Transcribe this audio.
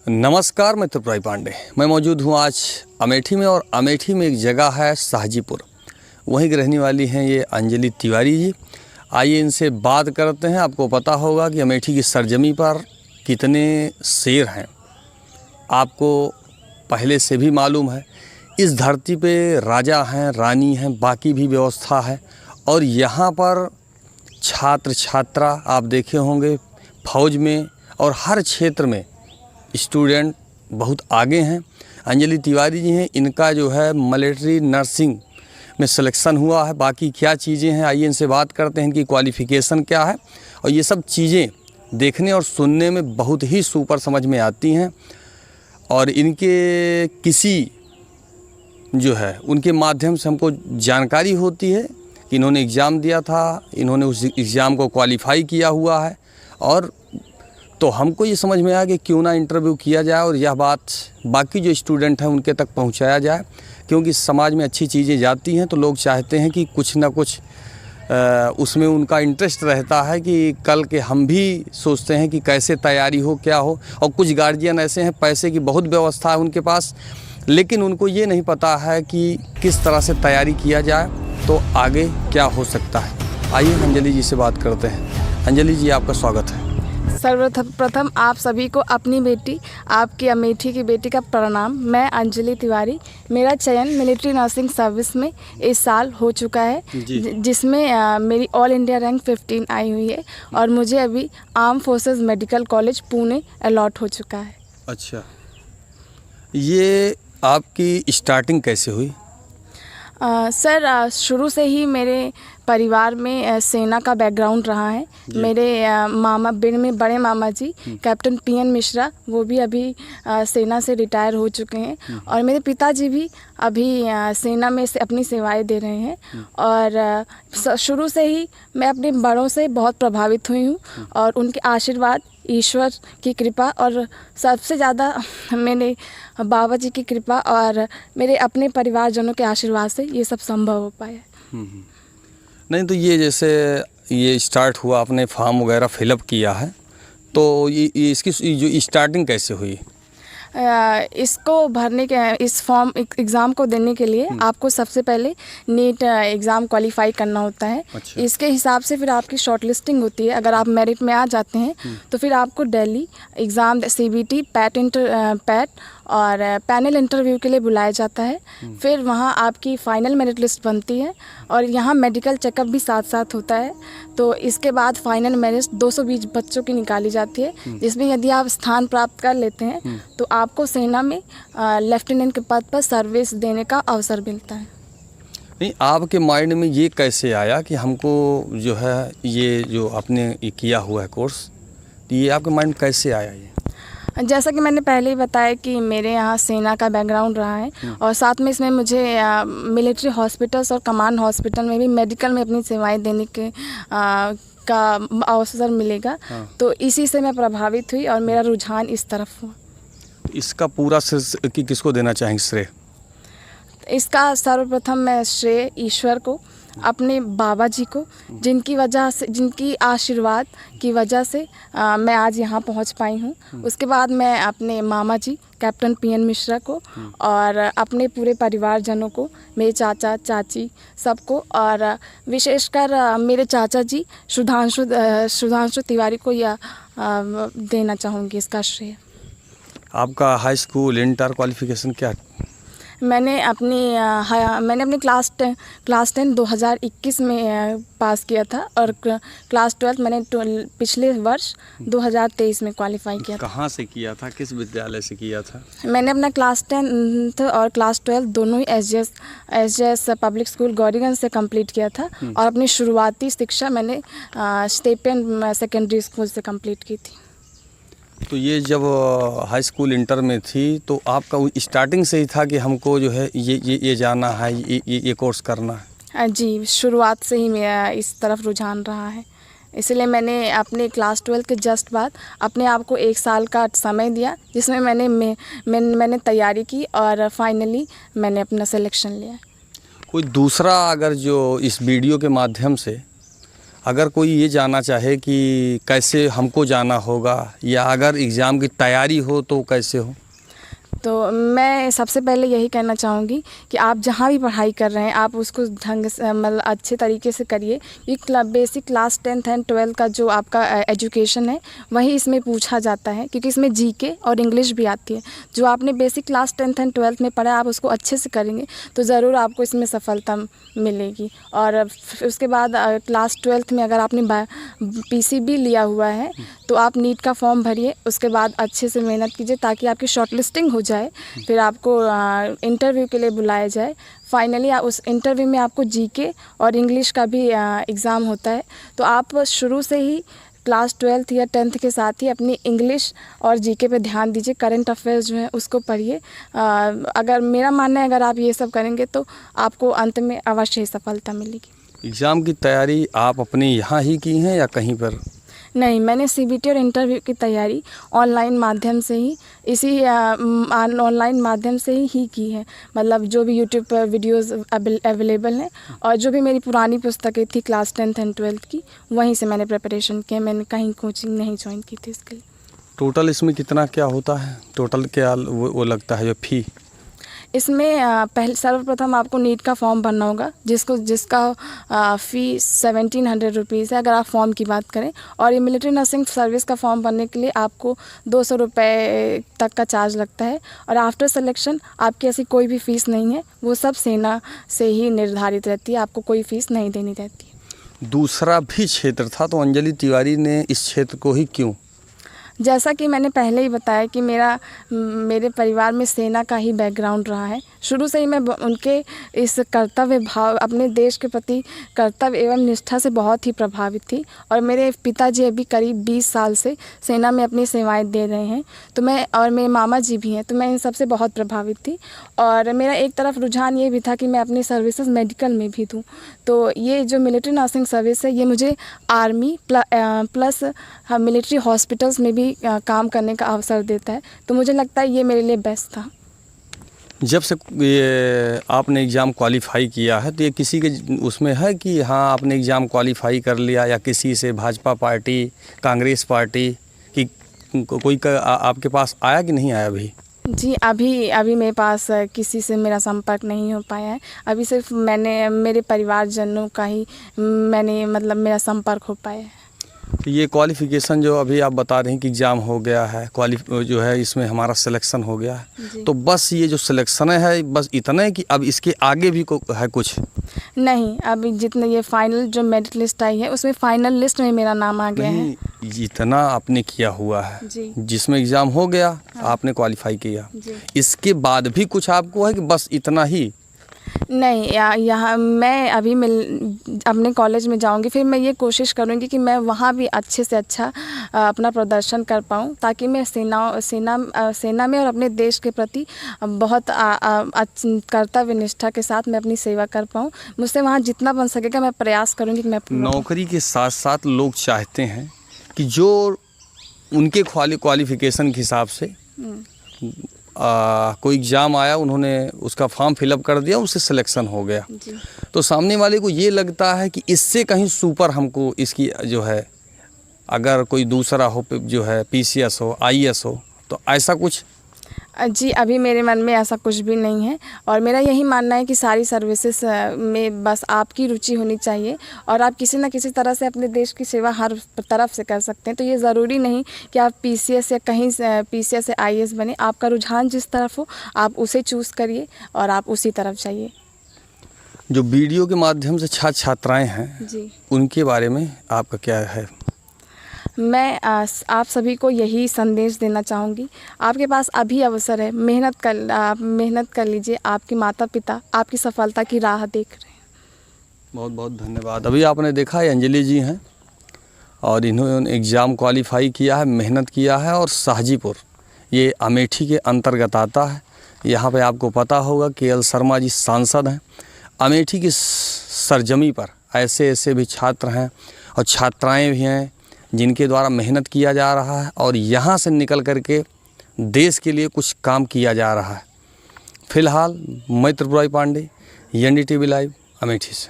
नमस्कार, मैं त्रिपुरारी पांडे। मैं मौजूद हूँ आज अमेठी में, और अमेठी में एक जगह है शाहजीपुर, वहीं की रहने वाली हैं ये अंजलि तिवारी जी। आइए इनसे बात करते हैं। आपको पता होगा कि अमेठी की सरजमी पर कितने शेर हैं, आपको पहले से भी मालूम है। इस धरती पे राजा हैं, रानी हैं, बाकी भी व्यवस्था है। और यहाँ पर छात्र छात्रा आप देखे होंगे, फौज में और हर क्षेत्र में स्टूडेंट बहुत आगे हैं। अंजलि तिवारी जी हैं, इनका जो है मिलिट्री नर्सिंग में सिलेक्शन हुआ है। बाकी क्या चीज़ें हैं, आइए इनसे बात करते हैं, इनकी क्वालिफ़िकेशन क्या है। और ये सब चीज़ें देखने और सुनने में बहुत ही सुपर समझ में आती हैं। और इनके किसी जो है उनके माध्यम से हमको जानकारी होती है कि इन्होंने एग्ज़ाम दिया था, इन्होंने उस एग्ज़ाम को क्वालिफ़ाई किया हुआ है। और तो हमको ये समझ में आया कि क्यों ना इंटरव्यू किया जाए और यह बात बाकी जो स्टूडेंट हैं उनके तक पहुंचाया जाए, क्योंकि समाज में अच्छी चीज़ें जाती हैं तो लोग चाहते हैं कि कुछ ना कुछ उसमें उनका इंटरेस्ट रहता है कि कल के हम भी सोचते हैं कि कैसे तैयारी हो, क्या हो। और कुछ गार्जियन ऐसे हैं, पैसे की बहुत व्यवस्था है उनके पास, लेकिन उनको ये नहीं पता है कि किस तरह से तैयारी किया जाए तो आगे क्या हो सकता है। आइए अंजलि जी से बात करते हैं। अंजलि जी, आपका स्वागत है। सर्वप्रथम आप सभी को अपनी बेटी, आपकी अमेठी की बेटी का प्रणाम। मैं अंजलि तिवारी, मेरा चयन मिलिट्री नर्सिंग सर्विस में इस साल हो चुका है, जिसमें मेरी ऑल इंडिया रैंक 15 आई हुई है और मुझे अभी arm forces medical college Pune allot हो चुका है। अच्छा, ये आपकी स्टार्टिंग कैसे हुई? सर, शुरू से ही मेरे परिवार में सेना का बैकग्राउंड रहा है। मेरे बड़े मामा जी कैप्टन पीएन मिश्रा, वो भी अभी सेना से रिटायर हो चुके हैं। और मेरे पिताजी भी अभी सेना में से अपनी सेवाएं दे रहे हैं। और शुरू से ही मैं अपने बड़ों से बहुत प्रभावित हुई हूँ और उनके आशीर्वाद, ईश्वर की कृपा और सबसे ज़्यादा मेरे बाबा जी की कृपा और मेरे अपने परिवारजनों के आशीर्वाद से ये सब संभव हो पाया। नहीं तो ये जैसे ये स्टार्ट हुआ, आपने फॉर्म वगैरह फिलअप किया है, तो ये इसकी जो स्टार्टिंग कैसे हुई? इसको भरने के इस फॉर्म एग्ज़ाम को देने के लिए आपको सबसे पहले नीट एग्ज़ाम क्वालिफाई करना होता है। अच्छा। इसके हिसाब से फिर आपकी शॉर्ट लिस्टिंग होती है। अगर आप मेरिट में आ जाते हैं तो फिर आपको दिल्ली एग्ज़ाम, सीबीटी, पैट और पैनल इंटरव्यू के लिए बुलाया जाता है। फिर वहाँ आपकी फ़ाइनल मेरिट लिस्ट बनती है और यहाँ मेडिकल चेकअप भी साथ साथ होता है। तो इसके बाद फ़ाइनल मेरिट 220 बच्चों की निकाली जाती है, जिसमें यदि आप स्थान प्राप्त कर लेते हैं तो आपको सेना में लेफ्टिनेंट के पद पर सर्विस देने का अवसर मिलता है। नहीं, आपके माइंड में ये कैसे आया कि हमको जो है ये जो आपने ये किया हुआ है कोर्स, तो ये आपके माइंड में कैसे आया? ये जैसा कि मैंने पहले ही बताया कि मेरे यहाँ सेना का बैकग्राउंड रहा है और साथ में इसमें मुझे मिलिट्री हॉस्पिटल्स और कमांड हॉस्पिटल में भी मेडिकल में अपनी सेवाएं देने के का अवसर मिलेगा। तो इसी से मैं प्रभावित हुई और मेरा रुझान इस तरफ हुआ। इसका पूरा श्रेय कि किसको देना चाहेंगे श्रेय? इसका सर्वप्रथम मैं श्रेय ईश्वर को, अपने बाबा जी को, जिनकी वजह से, जिनकी आशीर्वाद की वजह से मैं आज यहाँ पहुँच पाई हूँ। उसके बाद मैं अपने मामा जी कैप्टन पीएन मिश्रा को और अपने पूरे परिवारजनों को, मेरे चाचा चाची सबको, और विशेषकर मेरे चाचा जी सुधांशु तिवारी को यह देना चाहूँगी इसका श्रेय। आपका हाई स्कूल इंटर क्वालिफिकेशन क्या? मैंने अपनी क्लास 10 2021 में पास किया था और क्लास 12 मैंने पिछले वर्ष 2023 में क्वालिफाई किया था। कहाँ से किया था, किस विद्यालय से किया था? मैंने अपना क्लास 10 और क्लास 12 दोनों ही एसजेएस पब्लिक स्कूल गौरीगंज से कंप्लीट किया था और अपनी शुरुआती शिक्षा मैंने स्टेपन सेकेंडरी स्कूल से कंप्लीट की थी। तो ये जब हाई स्कूल इंटर में थी तो आपका स्टार्टिंग से ही था कि हमको जो है ये जाना है, ये कोर्स करना है? जी, शुरुआत से ही मेरा इस तरफ रुझान रहा है। इसलिए मैंने अपने क्लास 12 के जस्ट बाद अपने आप को 1 साल का समय दिया, जिसमें मैंने तैयारी की और फाइनली मैंने अपना सिलेक्शन लिया। कोई दूसरा अगर जो इस वीडियो के माध्यम से अगर कोई ये जानना चाहे कि कैसे हमको जाना होगा या अगर एग्ज़ाम की तैयारी हो तो कैसे हो? तो मैं सबसे पहले यही कहना चाहूँगी कि आप जहाँ भी पढ़ाई कर रहे हैं आप उसको ढंग से मतलब अच्छे तरीके से करिए। ये basic class 10th and 12th का जो आपका एजुकेशन है वही इसमें पूछा जाता है, क्योंकि इसमें जीके और इंग्लिश भी आती है। जो आपने basic class 10th and 12th में पढ़ा आप उसको अच्छे से करेंगे तो ज़रूर आपको इसमें सफलता मिलेगी। और उसके बाद क्लास 12th में अगर आपने PCB लिया हुआ है तो आप नीट का फॉर्म भरिए, उसके बाद अच्छे से मेहनत कीजिए ताकि आपकी शॉर्टलिस्टिंग हो जाए, फिर आपको इंटरव्यू के लिए बुलाया जाए। फाइनली उस इंटरव्यू में आपको जीके और इंग्लिश का भी एग्ज़ाम होता है। तो आप शुरू से ही क्लास 12th या 10th के साथ ही अपनी इंग्लिश और जीके पे ध्यान दीजिए, करंट अफेयर्स जो है उसको पढ़िए। अगर मेरा मानना है अगर आप ये सब करेंगे तो आपको अंत में अवश्य ही सफलता मिलेगी। एग्ज़ाम की तैयारी आप अपने यहाँ ही की हैं या कहीं पर? नहीं, मैंने CBT और इंटरव्यू की तैयारी ऑनलाइन माध्यम से ही ऑनलाइन माध्यम से ही की है। मतलब जो भी यूट्यूब पर वीडियोस अवेलेबल हैं और जो भी मेरी पुरानी पुस्तकें थी क्लास 10th एंड 12th की, वहीं से मैंने प्रिपरेशन किया। मैंने कहीं कोचिंग नहीं ज्वाइन की थी इसके लिए। टोटल इसमें कितना क्या होता है? टोटल क्या वो लगता है जो फ़ी? इसमें सर्वप्रथम आपको नीट का फॉर्म भरना होगा जिसका फ़ी 1700 रुपीज़ है अगर आप फॉर्म की बात करें। और ये मिलिट्री नर्सिंग सर्विस का फॉर्म भरने के लिए आपको 200 रुपये तक का चार्ज लगता है। और आफ्टर सिलेक्शन आपकी ऐसी कोई भी फ़ीस नहीं है, वो सब सेना से ही निर्धारित रहती है, आपको कोई फ़ीस नहीं देनी रहती है। दूसरा भी क्षेत्र था तो अंजलि तिवारी ने इस क्षेत्र को ही क्यों? जैसा कि मैंने पहले ही बताया कि मेरे परिवार में सेना का ही बैकग्राउंड रहा है। शुरू से ही मैं उनके इस कर्तव्य भाव, अपने देश के प्रति कर्तव्य एवं निष्ठा से बहुत ही प्रभावित थी। और मेरे पिताजी अभी करीब 20 साल से सेना में अपनी सेवाएं दे रहे हैं, तो मेरे मामा जी भी हैं, तो मैं इन सब से बहुत प्रभावित थी। और मेरा एक तरफ रुझान ये भी था कि मैं अपनी सर्विसेज मेडिकल में भी दूँ। तो ये जो मिलिट्री नर्सिंग सर्विस है ये मुझे आर्मी प्लस मिलिट्री हॉस्पिटल्स में भी काम करने का अवसर देता है, तो मुझे लगता है ये मेरे लिए बेस्ट था। जब से ये आपने एग्ज़ाम क्वालिफाई किया है तो ये किसी के उसमें है कि हाँ आपने एग्ज़ाम क्वालिफाई कर लिया, या किसी से भाजपा पार्टी, कांग्रेस पार्टी की कोई आपके पास आया कि नहीं आया अभी? जी, अभी मेरे पास किसी से मेरा संपर्क नहीं हो पाया है। अभी सिर्फ मेरे परिवारजनों का ही मेरा संपर्क हो पाया है। तो ये क्वालिफ़िकेशन जो अभी आप बता रहे हैं कि एग्ज़ाम हो गया है, जो है इसमें हमारा सिलेक्शन हो गया है, तो बस ये जो सिलेक्शन है बस इतना है कि अब इसके आगे भी है कुछ? नहीं, अभी जितने ये फाइनल जो मेरिट लिस्ट आई है उसमें फाइनल लिस्ट में मेरा नाम आ गया है। जितना आपने किया हुआ है जिसमें एग्ज़ाम हो गया, हाँ। आपने क्वालिफाई किया, इसके बाद भी कुछ आपको है कि बस इतना ही? नहीं, यहाँ मैं अभी अपने कॉलेज में जाऊंगी, फिर मैं ये कोशिश करूंगी कि मैं वहाँ भी अच्छे से अच्छा अपना प्रदर्शन कर पाऊँ, ताकि मैं सेना में और अपने देश के प्रति बहुत कर्तव्य निष्ठा के साथ मैं अपनी सेवा कर पाऊँ। मुझसे वहाँ जितना बन सकेगा मैं प्रयास करूँगी कि मैं नौकरी के साथ साथ लोग चाहते हैं कि जो उनके क्वालिफ़िकेशन के हिसाब से कोई एग्ज़ाम आया, उन्होंने उसका फॉर्म फिलअप कर दिया, उससे सिलेक्शन हो गया, तो सामने वाले को ये लगता है कि इससे कहीं सुपर हमको इसकी जो है अगर कोई दूसरा हो जो है PCS हो, IAS हो, तो ऐसा कुछ? जी, अभी मेरे मन में ऐसा कुछ भी नहीं है। और मेरा यही मानना है कि सारी सर्विसेज में बस आपकी रुचि होनी चाहिए और आप किसी न किसी तरह से अपने देश की सेवा हर तरफ से कर सकते हैं। तो ये ज़रूरी नहीं कि आप PCS या कहीं PCS या IAS बने, आपका रुझान जिस तरफ हो आप उसे चूज़ करिए और आप उसी तरफ जाइए। जो वीडियो के माध्यम से छात्राएँ हैं जी, उनके बारे में आपका क्या है? मैं आप सभी को यही संदेश देना चाहूँगी, आपके पास अभी अवसर है, मेहनत कर लीजिए। आपके माता पिता आपकी सफलता की राह देख रहे हैं। बहुत बहुत धन्यवाद। अभी आपने देखा ये अंजलि जी हैं और इन्होंने एग्ज़ाम क्वालिफाई किया है, मेहनत किया है, और शाहजीपुर ये अमेठी के अंतर्गत आता है। यहाँ पे आपको पता होगा KL शर्मा जी सांसद हैं। अमेठी की सरजमी पर ऐसे भी छात्र हैं और छात्राएँ भी हैं जिनके द्वारा मेहनत किया जा रहा है और यहाँ से निकल कर के देश के लिए कुछ काम किया जा रहा है। फ़िलहाल मैं त्रिपुरारी पांडे, NDTV लाइव, अमेठी से।